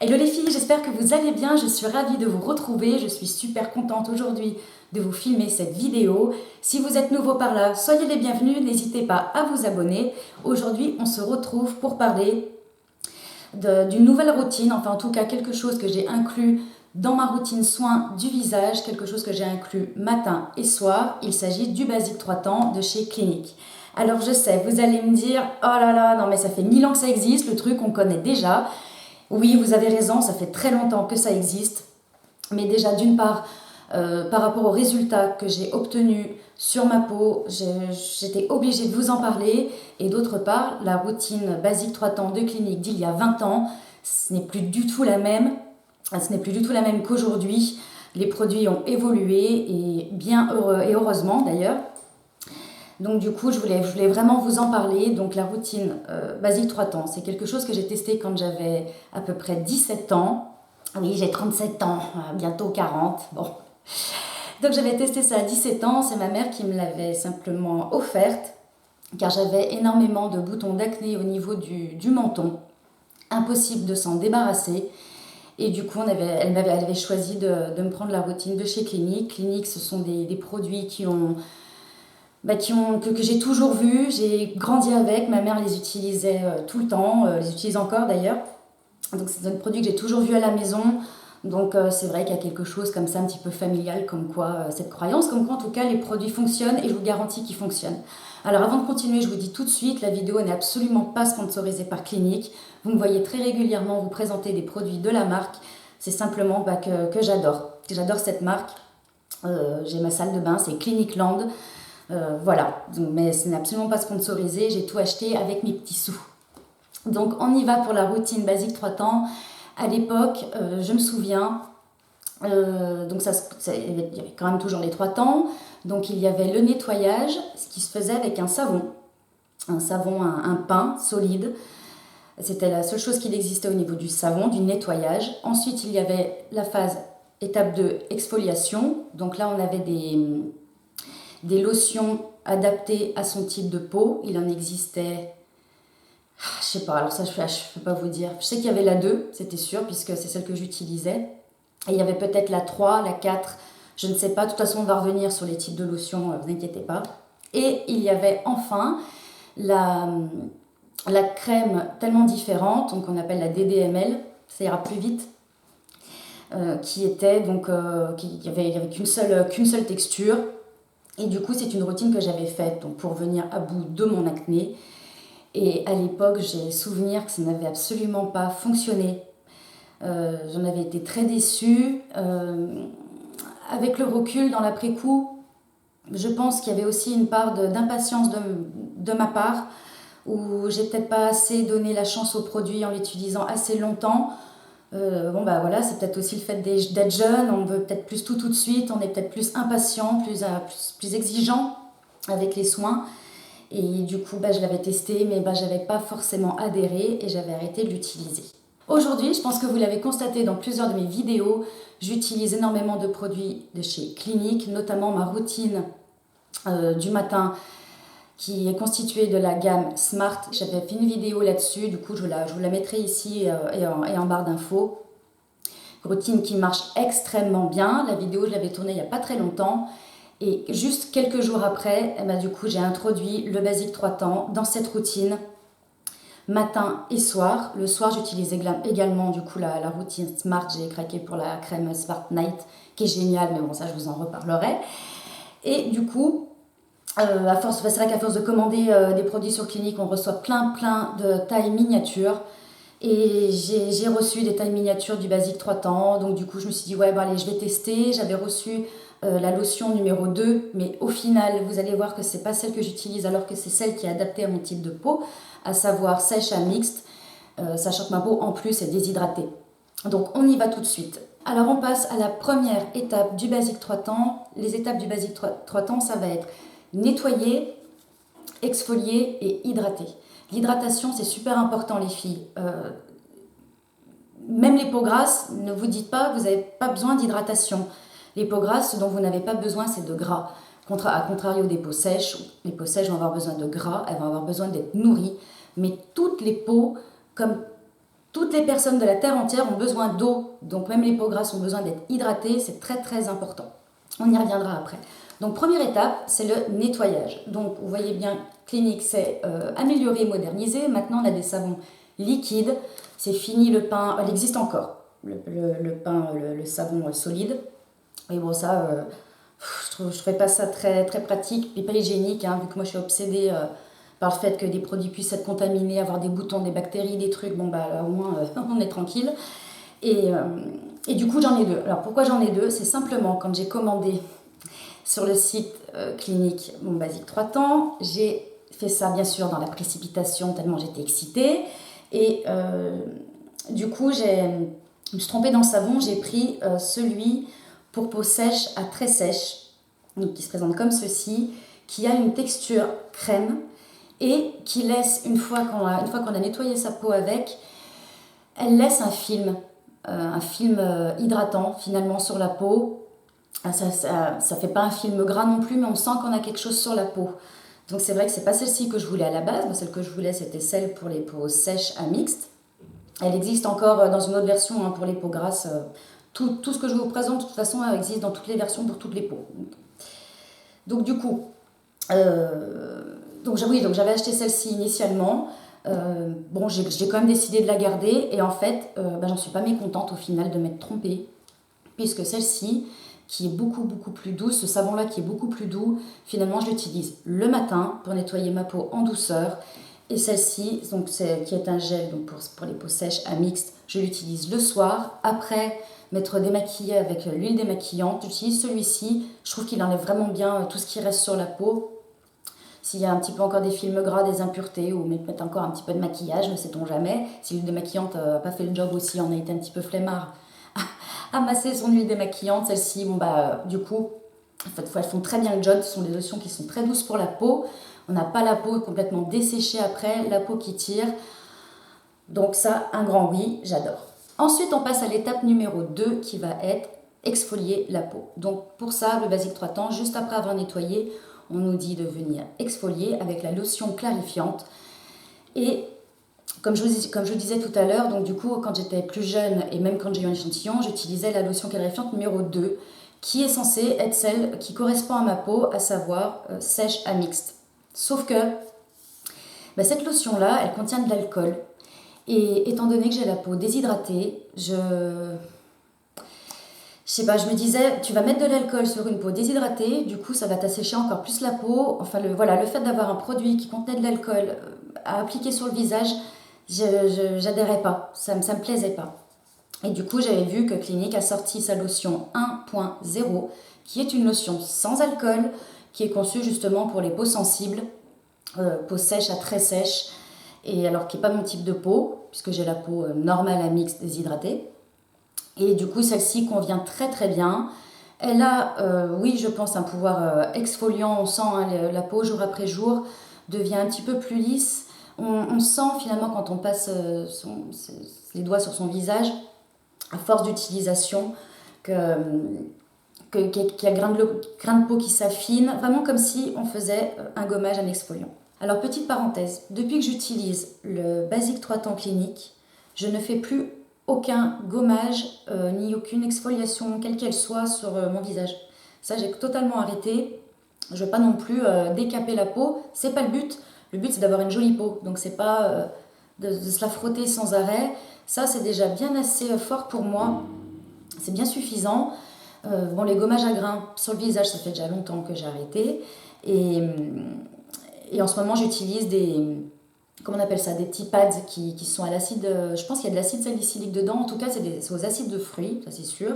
Hello les filles, j'espère que vous allez bien, je suis ravie de vous retrouver, je suis super contente aujourd'hui de vous filmer cette vidéo. Si vous êtes nouveau par là, soyez les bienvenus, n'hésitez pas à vous abonner. Aujourd'hui, on se retrouve pour parler d'une nouvelle routine, enfin en tout cas quelque chose que j'ai inclus dans ma routine soin du visage, quelque chose que j'ai inclus matin et soir. Il s'agit du Basic 3 temps de chez Clinique. Alors je sais, vous allez me dire, oh là là, non mais ça fait 1000 ans que ça existe, le truc on connaît déjà. Oui, vous avez raison, ça fait très longtemps que ça existe. Mais déjà, d'une part, par rapport aux résultats que j'ai obtenus sur ma peau, j'étais obligée de vous en parler. Et d'autre part, la routine basique 3 temps de clinique d'il y a 20 ans, ce n'est plus du tout la même. Ce n'est plus du tout la même qu'aujourd'hui. Les produits ont évolué et bien heureux, et heureusement d'ailleurs. Donc du coup, je voulais vraiment vous en parler. Donc la routine basique 3 temps, c'est quelque chose que j'ai testé quand j'avais à peu près 17 ans. Oui, j'ai 37 ans, bientôt 40. Bon. Donc j'avais testé ça à 17 ans, c'est ma mère qui me l'avait simplement offerte, car j'avais énormément de boutons d'acné au niveau du menton. Impossible de s'en débarrasser. Et du coup, elle avait choisi de me prendre la routine de chez Clinique. Clinique, ce sont des produits que j'ai toujours vu, j'ai grandi avec, ma mère les utilisait tout le temps, les utilise encore d'ailleurs. Donc c'est un produit que j'ai toujours vu à la maison, donc c'est vrai qu'il y a quelque chose comme ça un petit peu familial, comme quoi cette croyance, comme quoi en tout cas les produits fonctionnent et je vous garantis qu'ils fonctionnent. Alors avant de continuer, je vous dis tout de suite, la vidéo n'est absolument pas sponsorisée par Clinique, vous me voyez très régulièrement vous présenter des produits de la marque, c'est simplement que j'adore cette marque. J'ai ma salle de bain, c'est Clinique Land. Voilà, donc, mais ce n'est absolument pas sponsorisé, j'ai tout acheté avec mes petits sous. Donc on y va pour la routine basique 3 temps. À l'époque, je me souviens, donc il y avait quand même toujours les 3 temps. Donc il y avait le nettoyage, ce qui se faisait avec un savon, un pain solide. C'était la seule chose qu'il existait au niveau du savon, du nettoyage. Ensuite, il y avait la phase étape 2, exfoliation. Donc là, on avait des lotions adaptées à son type de peau. Il en existait, je sais pas, alors ça je peux pas vous dire. Je sais qu'il y avait la 2, c'était sûr, puisque c'est celle que j'utilisais. Et il y avait peut-être la 3, la 4, je ne sais pas. De toute façon, on va revenir sur les types de lotions, vous inquiétez pas. Et il y avait enfin la crème tellement différente, donc on appelle la DDML, ça ira plus vite, qui était donc, qui avait qu'une seule texture. Et du coup, c'est une routine que j'avais faite donc, pour venir à bout de mon acné. Et à l'époque, j'ai souvenir que ça n'avait absolument pas fonctionné. J'en avais été très déçue. Avec le recul, dans l'après-coup, je pense qu'il y avait aussi une part d'impatience de ma part, où j'ai peut-être pas assez donné la chance au produit en l'utilisant assez longtemps. Bon bah voilà, c'est peut-être aussi le fait d'être jeune, on veut peut-être plus tout de suite, on est peut-être plus impatient, plus exigeant avec les soins. Et du coup, je l'avais testé, mais j'avais pas forcément adhéré et j'avais arrêté de l'utiliser. Aujourd'hui, je pense que vous l'avez constaté dans plusieurs de mes vidéos, j'utilise énormément de produits de chez Clinique, notamment ma routine du matin qui est constituée de la gamme Smart. J'avais fait une vidéo là-dessus, du coup je vous la mettrai ici et en barre d'infos. Routine qui marche extrêmement bien. La vidéo, je l'avais tournée il n'y a pas très longtemps. Et juste quelques jours après, du coup, j'ai introduit le Basique 3 temps dans cette routine, matin et soir. Le soir, j'utilise également du coup la routine Smart. J'ai craqué pour la crème Smart Night, qui est géniale, mais bon, ça, je vous en reparlerai. Et du coup, c'est vrai qu'à force de commander des produits sur Clinique, on reçoit plein de tailles miniatures. Et j'ai reçu des tailles miniatures du Basique 3 temps, donc du coup je me suis dit ouais allez, je vais tester. J'avais reçu la lotion numéro 2, mais au final vous allez voir que c'est pas celle que j'utilise, alors que c'est celle qui est adaptée à mon type de peau, à savoir sèche à mixte, sachant que ma peau en plus est déshydratée. Donc on y va tout de suite. Alors on passe à la première étape du Basique 3 temps. Les étapes du Basique 3 temps, ça va être nettoyer, exfolier et hydrater. L'hydratation, c'est super important, les filles. Même les peaux grasses, ne vous dites pas que vous n'avez pas besoin d'hydratation. Les peaux grasses, ce dont vous n'avez pas besoin, c'est de gras. À contrario des peaux sèches, les peaux sèches vont avoir besoin de gras, elles vont avoir besoin d'être nourries. Mais toutes les peaux, comme Toutes les personnes de la Terre entière ont besoin d'eau, donc même les peaux grasses ont besoin d'être hydratées, c'est très très important. On y reviendra après. Donc première étape, c'est le nettoyage. Donc vous voyez bien, Clinique c'est amélioré, modernisé. Maintenant on a des savons liquides, c'est fini le pain, il existe encore, le pain, le savon solide. Et bon ça, je ne ferais pas ça très, très pratique, et pas hygiénique, hein, vu que moi je suis obsédée par le fait que des produits puissent être contaminés, avoir des boutons, des bactéries, des trucs, bon bah au moins on est tranquille. Et du coup j'en ai deux. Alors pourquoi j'en ai deux? C'est simplement quand j'ai commandé sur le site Clinique mon Basique 3 temps, j'ai fait ça bien sûr dans la précipitation tellement j'étais excitée. Et du coup je me suis trompée dans le savon, j'ai pris celui pour peau sèche à très sèche, donc qui se présente comme ceci, qui a une texture crème et qui laisse, une fois qu'on a nettoyé sa peau avec, elle laisse un film hydratant finalement sur la peau. Ça fait pas un film gras non plus, mais on sent qu'on a quelque chose sur la peau. Donc c'est vrai que c'est pas celle-ci que je voulais à la base. Moi, celle que je voulais, c'était celle pour les peaux sèches à mixtes. Elle existe encore dans une autre version pour les peaux grasses. Tout ce que je vous présente, de toute façon, existe dans toutes les versions pour toutes les peaux. Donc du coup, donc j'avais acheté celle-ci initialement. Bon, j'ai quand même décidé de la garder et en fait, j'en suis pas mécontente au final de m'être trompée, puisque celle-ci, qui est beaucoup plus douce, ce savon-là qui est beaucoup plus doux, finalement je l'utilise le matin pour nettoyer ma peau en douceur. Et celle-ci, donc qui est un gel donc pour les peaux sèches à mixte, je l'utilise le soir. Après m'être démaquillée avec l'huile démaquillante, j'utilise celui-ci. Je trouve qu'il enlève vraiment bien tout ce qui reste sur la peau. S'il y a un petit peu encore des films gras, des impuretés, ou mettre encore un petit peu de maquillage, ne sait-on jamais. Si l'huile démaquillante n'a pas fait le job aussi, on a été un petit peu flemmard à masser son huile démaquillante. Celle-ci, du coup, en fait, elles font très bien le job. Ce sont des lotions qui sont très douces pour la peau. On n'a pas la peau complètement desséchée après, la peau qui tire. Donc ça, un grand oui, j'adore. Ensuite, on passe à l'étape numéro 2 qui va être exfolier la peau. Donc pour ça, le Basique 3 temps, juste après avoir nettoyé, on nous dit de venir exfolier avec la lotion clarifiante. Et comme je disais tout à l'heure, donc du coup, quand j'étais plus jeune et même quand j'ai eu un échantillon, j'utilisais la lotion clarifiante numéro 2, qui est censée être celle qui correspond à ma peau, à savoir sèche à mixte. Sauf que cette lotion-là, elle contient de l'alcool. Et étant donné que j'ai la peau déshydratée, je sais pas, je me disais, tu vas mettre de l'alcool sur une peau déshydratée, du coup ça va t'assécher encore plus la peau. Enfin, le fait d'avoir un produit qui contenait de l'alcool à appliquer sur le visage, j'adhérais pas, ça me plaisait pas. Et du coup, j'avais vu que Clinique a sorti sa lotion 1.0, qui est une lotion sans alcool, qui est conçue justement pour les peaux sensibles, peau sèche à très sèche, et alors qui n'est pas mon type de peau, puisque j'ai la peau normale à mixte déshydratée. Et du coup, celle-ci convient très très bien. Elle a, oui, je pense, un pouvoir exfoliant. On sent la peau jour après jour devient un petit peu plus lisse. On sent finalement quand on passe les doigts sur son visage, à force d'utilisation, qu'il y a grain de peau qui s'affine, vraiment comme si on faisait un gommage, un exfoliant. Alors petite parenthèse, depuis que j'utilise le Basique 3 temps Clinique, je ne fais plus aucun gommage ni aucune exfoliation, quelle qu'elle soit, sur mon visage. Ça, j'ai totalement arrêté. Je ne veux pas non plus décaper la peau, c'est pas le but. Le but, c'est d'avoir une jolie peau, donc c'est pas de se la frotter sans arrêt. Ça, c'est déjà bien assez fort pour moi, c'est bien suffisant. Bon, les gommages à grains sur le visage, ça fait déjà longtemps que j'ai arrêté. Et en ce moment, j'utilise comment on appelle ça, des petits pads qui sont à l'acide, je pense qu'il y a de l'acide salicylique dedans, en tout cas c'est aux acides de fruits, ça c'est sûr.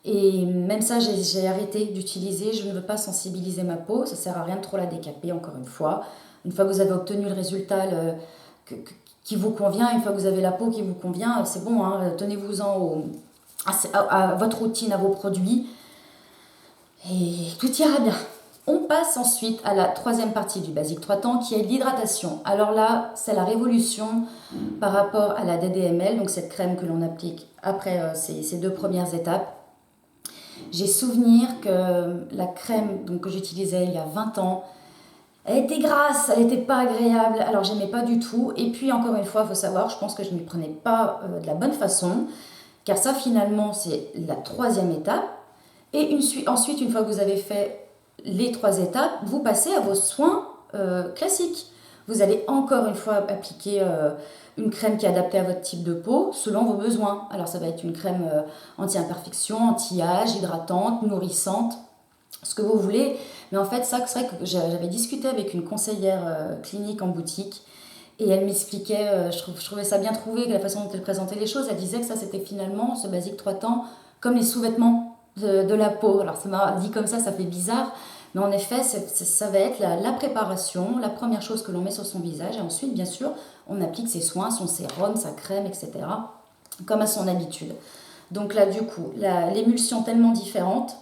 Et même ça, j'ai arrêté d'utiliser, je ne veux pas sensibiliser ma peau, ça sert à rien de trop la décaper, encore une fois. Une fois que vous avez obtenu le résultat qui vous convient, une fois que vous avez la peau qui vous convient, c'est bon, hein, tenez-vous-en à votre routine, à vos produits, et tout ira bien. On passe ensuite à la troisième partie du Basique 3 temps qui est l'hydratation. Alors là, c'est la révolution par rapport à la DDML, donc cette crème que l'on applique après ces deux premières étapes. J'ai souvenir que la crème que j'utilisais il y a 20 ans, Elle était grasse, elle n'était pas agréable, alors j'aimais pas du tout. Et puis encore une fois, il faut savoir, je pense que je ne m'y prenais pas de la bonne façon, car ça finalement c'est la troisième étape. Et ensuite, une fois que vous avez fait les 3 étapes, vous passez à vos soins classiques. Vous allez encore une fois appliquer une crème qui est adaptée à votre type de peau selon vos besoins. Alors ça va être une crème anti-imperfection, anti-âge, hydratante, nourrissante, ce que vous voulez. Mais en fait, ça, c'est vrai que j'avais discuté avec une conseillère clinique en boutique et elle m'expliquait, je trouvais ça bien trouvé, la façon dont elle présentait les choses. Elle disait que ça, c'était finalement, ce basique 3 temps, comme les sous-vêtements de la peau. Alors, ça m'a dit comme ça fait bizarre. Mais en effet, ça va être la préparation, la première chose que l'on met sur son visage. Et ensuite, bien sûr, on applique ses soins, son sérum, sa crème, etc. Comme à son habitude. Donc là, du coup, l'émulsion tellement différente.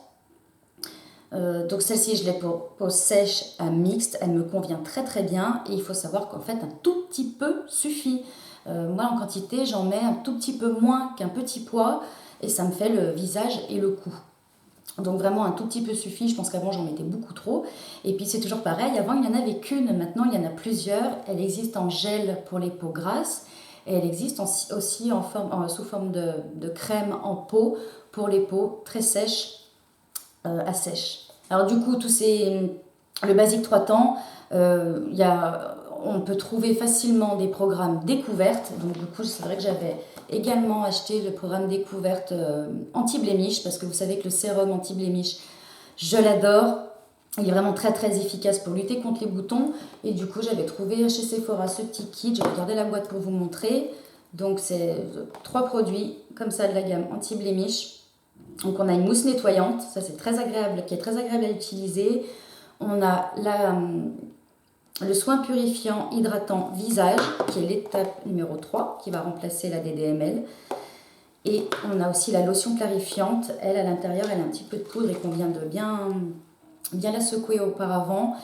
Donc celle-ci, je l'ai pour peau sèche à mixte. Elle me convient très très bien. Et il faut savoir qu'en fait, un tout petit peu suffit. Moi, en quantité, j'en mets un tout petit peu moins qu'un petit pois. Et ça me fait le visage et le cou. Donc vraiment un tout petit peu suffit, je pense qu'avant j'en mettais beaucoup trop. Et puis c'est toujours pareil, avant il n'y en avait qu'une, maintenant il y en a plusieurs. Elle existe en gel pour les peaux grasses et elle existe aussi sous forme de crème en peau pour les peaux très sèches à sèche. Alors du coup, le basique 3 temps, on peut trouver facilement des programmes découvertes. Donc du coup, c'est vrai que j'avais également acheté le programme découverte anti-blémiche parce que vous savez que le sérum anti-blémiche, je l'adore. Il est vraiment très très efficace pour lutter contre les boutons. Et du coup, j'avais trouvé chez Sephora ce petit kit. Je vais regarder la boîte pour vous montrer. Donc c'est 3 produits comme ça de la gamme anti-blémiche. Donc on a une mousse nettoyante, ça c'est très agréable, qui est très agréable à utiliser. On a le soin purifiant hydratant visage, qui est l'étape numéro 3, qui va remplacer la DDML. Et on a aussi la lotion clarifiante. Elle, à l'intérieur, elle a un petit peu de poudre et qu'on vient de bien la secouer auparavant.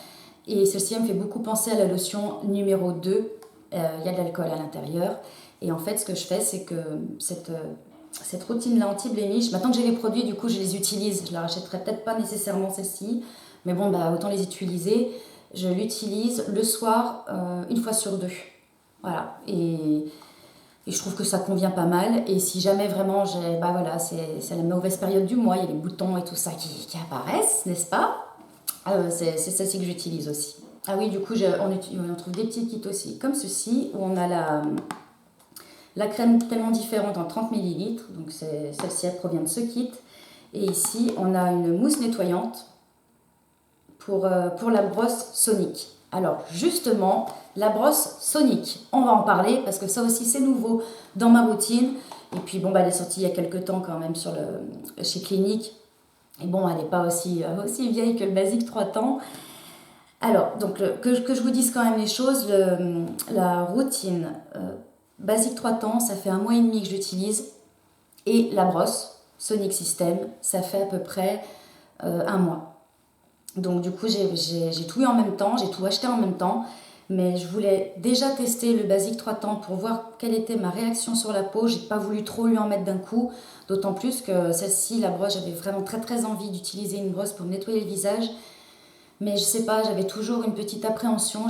Et celle-ci, elle me fait beaucoup penser à la lotion numéro 2. Il y a de l'alcool à l'intérieur. Et en fait, ce que je fais, c'est que cette routine-là anti-blémiche, maintenant que j'ai les produits, du coup, je les utilise. Je ne la rachèterai peut-être pas nécessairement celle-ci, mais bon, autant les utiliser. Je l'utilise le soir, une fois sur 2. Voilà. Et je trouve que ça convient pas mal. Et si jamais vraiment, c'est la mauvaise période du mois, il y a les boutons et tout ça qui apparaissent, n'est-ce pas? C'est celle-ci que j'utilise aussi. Ah oui, du coup, on trouve des petits kits aussi, comme ceci, où on a la crème tellement différente en 30 ml. Donc celle-ci, elle provient de ce kit. Et ici, on a une mousse nettoyante pour la brosse Sonic. Alors justement, la brosse Sonic, on va en parler parce que ça aussi c'est nouveau dans ma routine. Et puis bon, elle est sortie il y a quelques temps quand même chez Clinique. Et bon, elle n'est pas aussi vieille que le basique 3 temps. Alors, donc que je vous dise quand même les choses, la routine basique 3 temps, ça fait 1 mois et demi que j'utilise. Et la brosse Sonic System, ça fait à peu près 1 mois. Donc du coup, j'ai tout eu en même temps, j'ai tout acheté en même temps. Mais je voulais déjà tester le basique 3 temps pour voir quelle était ma réaction sur la peau. J'ai pas voulu trop lui en mettre d'un coup. D'autant plus que celle-ci, la brosse, j'avais vraiment très très envie d'utiliser une brosse pour nettoyer le visage. Mais je sais pas, j'avais toujours une petite appréhension.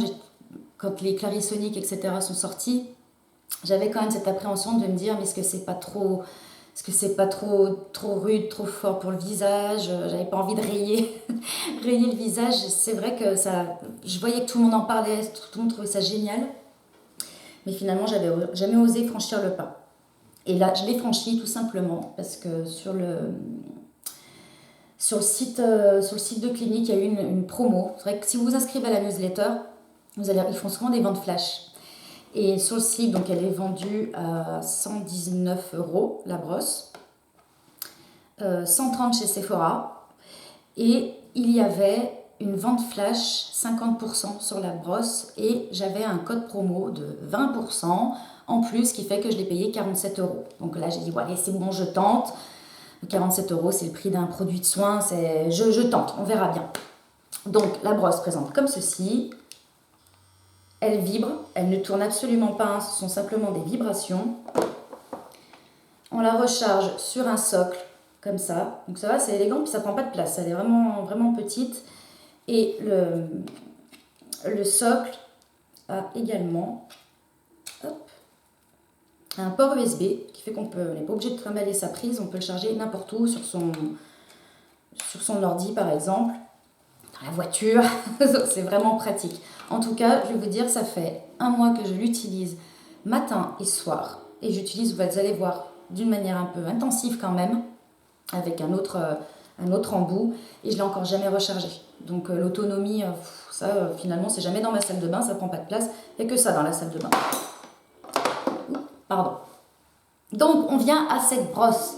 Quand les Clarisonic, etc. sont sortis, j'avais quand même cette appréhension de me dire, mais est-ce que c'est pas trop rude, trop fort pour le visage? J'avais pas envie de rayer le visage. C'est vrai que je voyais que tout le monde en parlait, tout le monde trouvait ça génial. Mais finalement, j'avais jamais osé franchir le pas. Et là, je l'ai franchi tout simplement parce que sur le site de Clinique, il y a eu une promo. C'est vrai que si vous vous inscrivez à la newsletter, ils font souvent des ventes flash. Et sur le site, donc elle est vendue à 119 € la brosse, 130 chez Sephora. Et il y avait une vente flash 50% sur la brosse et j'avais un code promo de 20% en plus qui fait que je l'ai payé 47 €. Donc là, j'ai dit, allez, c'est bon, je tente. 47 €, c'est le prix d'un produit de soin, je tente, on verra bien. Donc la brosse présente comme ceci. Elle vibre, elle ne tourne absolument pas, ce sont simplement des vibrations. On la recharge sur un socle, comme ça. Donc ça va, c'est élégant, puis ça prend pas de place, elle est vraiment, vraiment petite. Et Le socle a également hop, un port USB qui fait qu'on n'est pas obligé de trimballer sa prise, on peut le charger n'importe où, sur son ordi par exemple, dans la voiture, c'est vraiment pratique. En tout cas, je vais vous dire, ça fait 1 mois que je l'utilise matin et soir, et j'utilise, vous allez voir, d'une manière un peu intensive quand même, avec un autre embout, et je ne l'ai encore jamais rechargé. Donc l'autonomie, ça finalement c'est jamais dans ma salle de bain, ça prend pas de place, il n'y a que ça dans la salle de bain. Pardon. Donc on vient à cette brosse.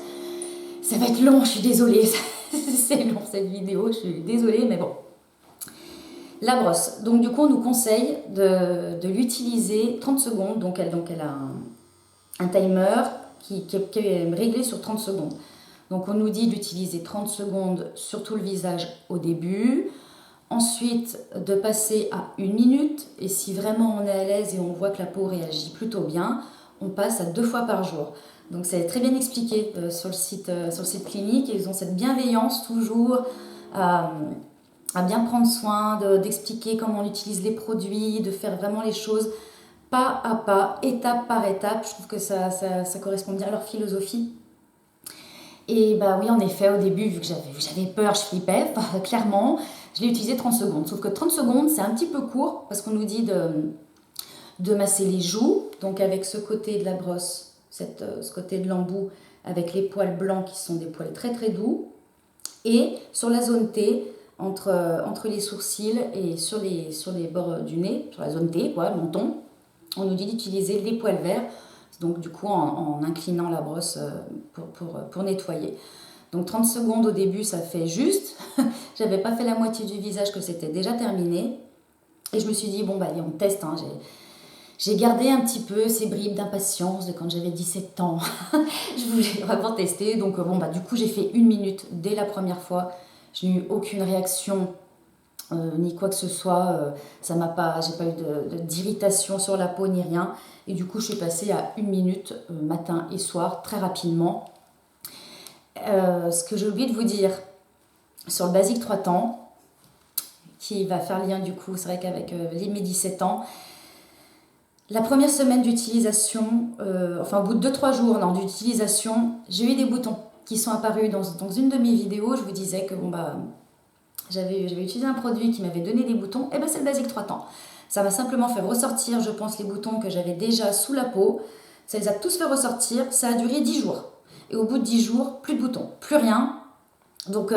Ça va être long, je suis désolée, c'est long cette vidéo, je suis désolée, mais bon. La brosse, donc du coup on nous conseille de l'utiliser 30 secondes, donc elle a un timer qui est réglé sur 30 secondes. Donc on nous dit d'utiliser 30 secondes sur tout le visage au début, ensuite de passer à 1 minute, et si vraiment on est à l'aise et on voit que la peau réagit plutôt bien, on passe à 2 fois par jour. Donc c'est très bien expliqué sur le site clinique, et ils ont cette bienveillance toujours à bien prendre soin, d'expliquer comment on utilise les produits, de faire vraiment les choses pas à pas, étape par étape. Je trouve que ça correspond bien à leur philosophie. Et bah oui, en effet, au début, vu que j'avais peur, je flippais, clairement, je l'ai utilisé 30 secondes. Sauf que 30 secondes, c'est un petit peu court, parce qu'on nous dit de masser les joues, donc avec ce côté de la brosse, ce côté de l'embout, avec les poils blancs qui sont des poils très très doux, et sur la zone T, entre les sourcils et sur les bords du nez, sur la zone T, quoi, le menton, on nous dit d'utiliser les poils verts, donc du coup en inclinant la brosse pour nettoyer. Donc 30 secondes au début, ça fait juste. J'avais pas fait la moitié du visage que c'était déjà terminé. Et je me suis dit, bon bah allez, on teste. Hein. J'ai gardé un petit peu ces bribes d'impatience de quand j'avais 17 ans. Je voulais vraiment tester. Donc bon bah du coup j'ai fait 1 minute dès la première fois. Je n'ai eu aucune réaction ni quoi que ce soit. J'ai pas eu d'irritation sur la peau ni rien. Et du coup je suis passée à 1 minute matin et soir très rapidement. Ce que j'ai oublié de vous dire sur le Basique 3 temps, qui va faire lien du coup, c'est vrai qu'avec mes 17 ans, la première semaine d'utilisation, au bout de 2-3 jours d'utilisation, j'ai eu des boutons qui sont apparus dans une de mes vidéos. Je vous disais que j'avais utilisé un produit qui m'avait donné des boutons, et c'est le Basique 3 temps. Ça m'a simplement fait ressortir, je pense, les boutons que j'avais déjà sous la peau. Ça les a tous fait ressortir, ça a duré 10 jours. Et au bout de 10 jours, plus de boutons, plus rien. Donc,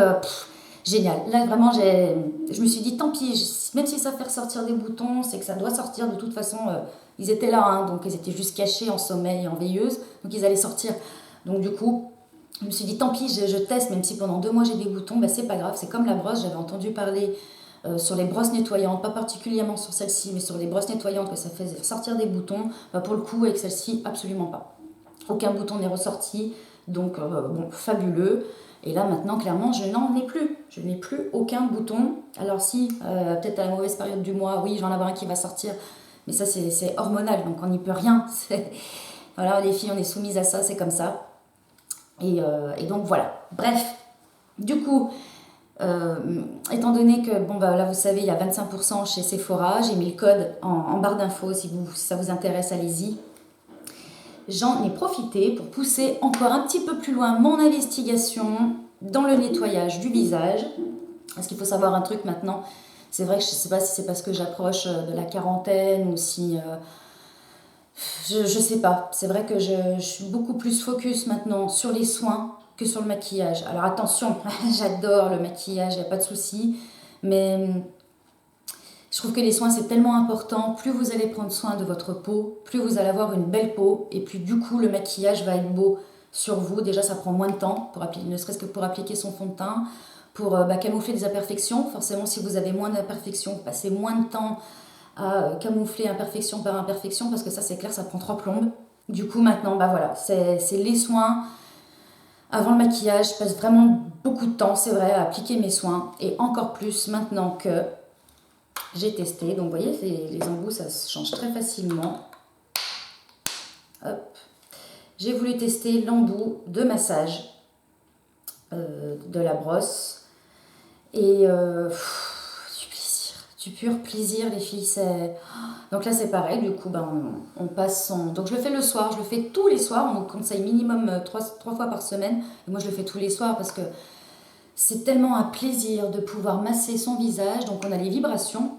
génial. Là, vraiment, je me suis dit, tant pis, même si ça fait ressortir des boutons, c'est que ça doit sortir. De toute façon, ils étaient là, hein, donc ils étaient juste cachés en sommeil, en veilleuse. Donc, ils allaient sortir. Donc, du coup, je me suis dit, tant pis, je teste, même si pendant 2 mois j'ai des boutons, c'est pas grave. C'est comme la brosse, j'avais entendu parler sur les brosses nettoyantes, pas particulièrement sur celle-ci, mais sur les brosses nettoyantes, que ça faisait sortir des boutons. Pour le coup, avec celle-ci, absolument pas. Aucun bouton n'est ressorti, donc fabuleux. Et là maintenant, clairement, je n'en ai plus. Je n'ai plus aucun bouton. Alors si, peut-être à la mauvaise période du mois, oui, je vais en avoir un qui va sortir. Mais ça, c'est hormonal, donc on n'y peut rien. Voilà, les filles, on est soumises à ça, c'est comme ça. Et donc voilà. Bref, du coup, étant donné que, là, vous savez, il y a 25% chez Sephora. J'ai mis le code en barre d'infos. Si ça vous intéresse, allez-y. J'en ai profité pour pousser encore un petit peu plus loin mon investigation dans le nettoyage du visage. Parce qu'il faut savoir un truc maintenant, c'est vrai que je ne sais pas si c'est parce que j'approche de la quarantaine ou si... je ne sais pas, c'est vrai que je suis beaucoup plus focus maintenant sur les soins que sur le maquillage. Alors attention, j'adore le maquillage, il n'y a pas de souci, mais... Je trouve que les soins, c'est tellement important. Plus vous allez prendre soin de votre peau, plus vous allez avoir une belle peau. Et plus du coup, le maquillage va être beau sur vous. Déjà, ça prend moins de temps, ne serait-ce que pour appliquer son fond de teint, pour camoufler des imperfections. Forcément, si vous avez moins d'imperfections, vous passez moins de temps à camoufler imperfection par imperfection, parce que ça, c'est clair, ça prend 3 plombes. Du coup, maintenant, voilà, c'est les soins. Avant le maquillage, je passe vraiment beaucoup de temps, c'est vrai, à appliquer mes soins. Et encore plus maintenant que... j'ai testé, donc vous voyez, les embouts, ça se change très facilement. Hop. J'ai voulu tester l'embout de massage du plaisir, du pur plaisir, les filles. Donc là, c'est pareil, du coup, ben, on passe son... Donc je le fais le soir, je le fais tous les soirs. On me conseille minimum 3 fois par semaine. Et moi, je le fais tous les soirs parce que c'est tellement un plaisir de pouvoir masser son visage. Donc on a les vibrations.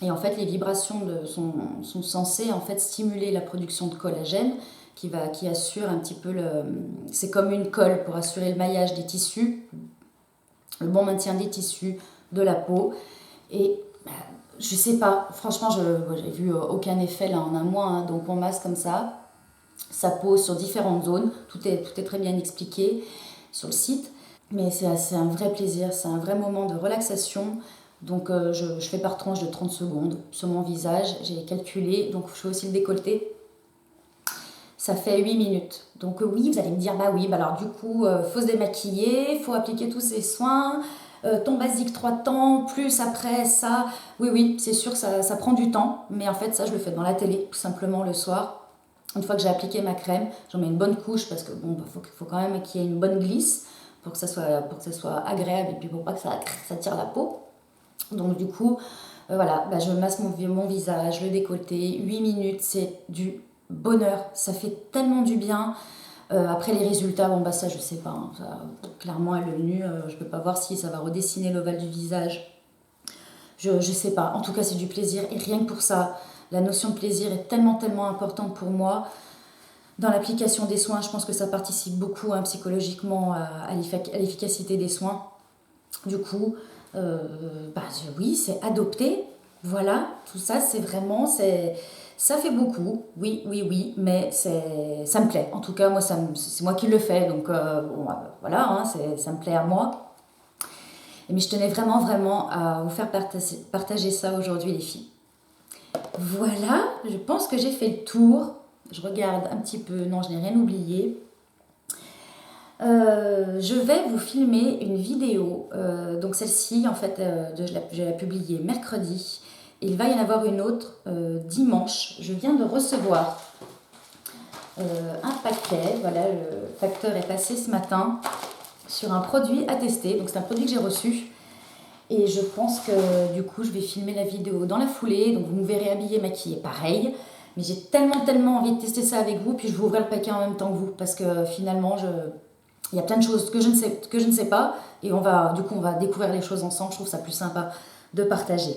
Et en fait, les vibrations sont censées en fait stimuler la production de collagène qui assure un petit peu le... C'est comme une colle pour assurer le maillage des tissus, le bon maintien des tissus, de la peau. Et je sais pas, franchement, j'ai vu aucun effet là en un mois. Hein, donc on masse comme ça pose sur différentes zones. Tout est très bien expliqué sur le site. Mais c'est un vrai plaisir, c'est un vrai moment de relaxation. Donc je fais par tranche de 30 secondes sur mon visage. J'ai calculé, donc je fais aussi le décolleté. Ça fait 8 minutes. Donc oui, vous allez me dire, bah oui, bah alors du coup, faut se démaquiller, faut appliquer tous ces soins, ton basique 3 temps, plus après ça. Oui, c'est sûr que ça prend du temps, mais en fait, ça, je le fais dans la télé, tout simplement le soir. Une fois que j'ai appliqué ma crème, j'en mets une bonne couche parce que bon, bah, faut quand même qu'il y ait une bonne glisse pour que ça soit agréable et puis pour pas que ça tire la peau. Donc du coup, voilà, bah, je masse mon visage, le décolleté, 8 minutes, c'est du bonheur, ça fait tellement du bien. Après les résultats, bon bah ça je sais pas, hein, ça, clairement à l'œil nu, je peux pas voir si ça va redessiner l'ovale du visage. Je sais pas, en tout cas c'est du plaisir et rien que pour ça, la notion de plaisir est tellement importante pour moi. Dans l'application des soins, je pense que ça participe beaucoup hein, psychologiquement à l'efficacité des soins. Du coup, oui, c'est adopté. Voilà, tout ça, c'est vraiment, ça fait beaucoup. Oui, mais ça me plaît. En tout cas, moi, c'est moi qui le fais, donc bon, voilà, hein, ça me plaît à moi. Mais je tenais vraiment à vous faire partager ça aujourd'hui, les filles. Voilà, je pense que j'ai fait le tour. Je regarde un petit peu. Non, je n'ai rien oublié. Je vais vous filmer une vidéo. Donc celle-ci, en fait, je l'ai publiée mercredi. Il va y en avoir une autre dimanche. Je viens de recevoir un paquet. Voilà, le facteur est passé ce matin sur un produit à tester. Donc c'est un produit que j'ai reçu. Et je pense que du coup, je vais filmer la vidéo dans la foulée. Donc vous me verrez habillée, maquillée, pareil. Mais j'ai tellement envie de tester ça avec vous. Puis je vous ouvrir le paquet en même temps que vous. Parce que finalement, il y a plein de choses que je ne sais pas. Et on va découvrir les choses ensemble. Je trouve ça plus sympa de partager.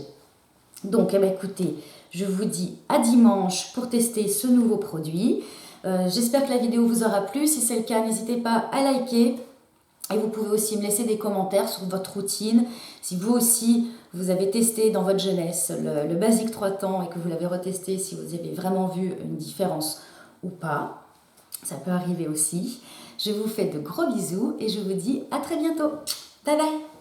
Donc, écoutez, je vous dis à dimanche pour tester ce nouveau produit. J'espère que la vidéo vous aura plu. Si c'est le cas, n'hésitez pas à liker. Et vous pouvez aussi me laisser des commentaires sur votre routine. Si vous aussi, vous avez testé dans votre jeunesse le basique 3 temps et que vous l'avez retesté, si vous avez vraiment vu une différence ou pas. Ça peut arriver aussi. Je vous fais de gros bisous et je vous dis à très bientôt. Bye bye!